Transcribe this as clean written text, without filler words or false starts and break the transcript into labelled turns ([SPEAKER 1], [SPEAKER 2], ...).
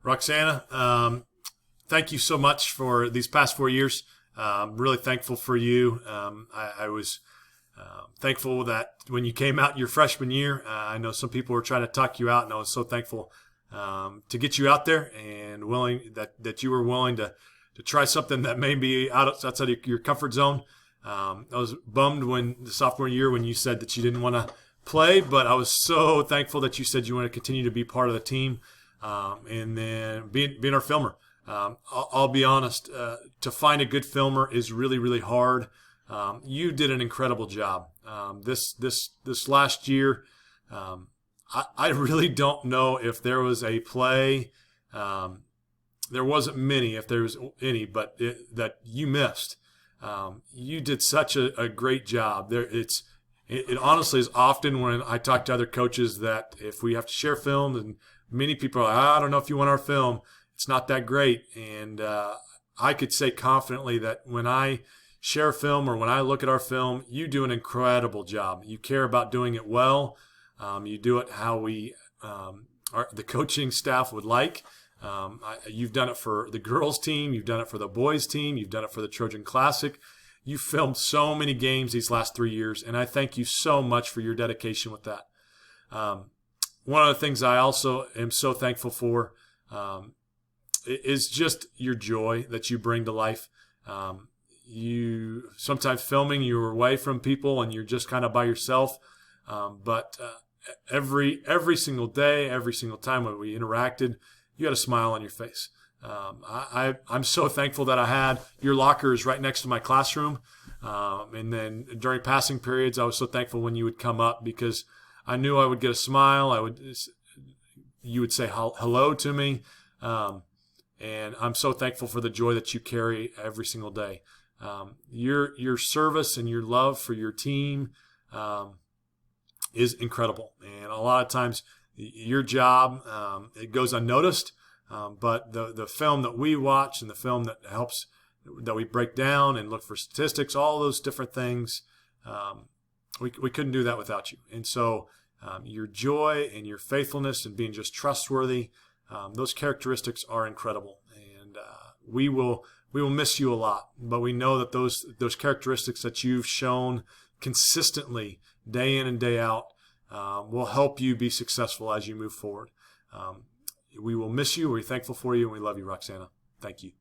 [SPEAKER 1] Roxana, thank you so much for these past 4 years. I'm really thankful for you. I was thankful that when you came out your freshman year, I know some people were trying to talk you out, and I was so thankful to get you out there and that you were willing to try something that may be outside of your comfort zone. I was bummed when the sophomore year when you said that you didn't want to play, but I was so thankful that you said you want to continue to be part of the team, and then being our filmer. I'll be honest, to find a good filmer is really, really hard. You did an incredible job. This last year, I really don't know if there was a play. There wasn't many, if there was any, but that you missed. You did such a great job. It honestly is often when I talk to other coaches that if we have to share film, and many people are like, I don't know if you want our film. It's not that great. And I could say confidently that when I share film or when I look at our film, you do an incredible job. You care about doing it well. You do it how the coaching staff would like. You've done it for the girls team. You've done it for the boys team. You've done it for the Trojan Classic. You filmed so many games these last 3 years, and I thank you so much for your dedication with that. One of the things I also am so thankful for is just your joy that you bring to life. You sometimes filming, you're away from people and you're just kind of by yourself. But every single day, every single time when we interacted, you had a smile on your face. I'm so thankful that I had your locker is right next to my classroom. And then during passing periods, I was so thankful when you would come up because I knew I would get a smile. You would say hello to me. And I'm so thankful for the joy that you carry every single day. Your service and your love for your team is incredible. And a lot of times your job, it goes unnoticed. But the film that we watch and the film that we break down and look for statistics, all those different things, we couldn't do that without you. And so your joy and your faithfulness and being just trustworthy, those characteristics are incredible. And we will miss you a lot. But we know that those characteristics that you've shown consistently, day in and day out, will help you be successful as you move forward. We will miss you. We're thankful for you, and we love you, Roxana. Thank you.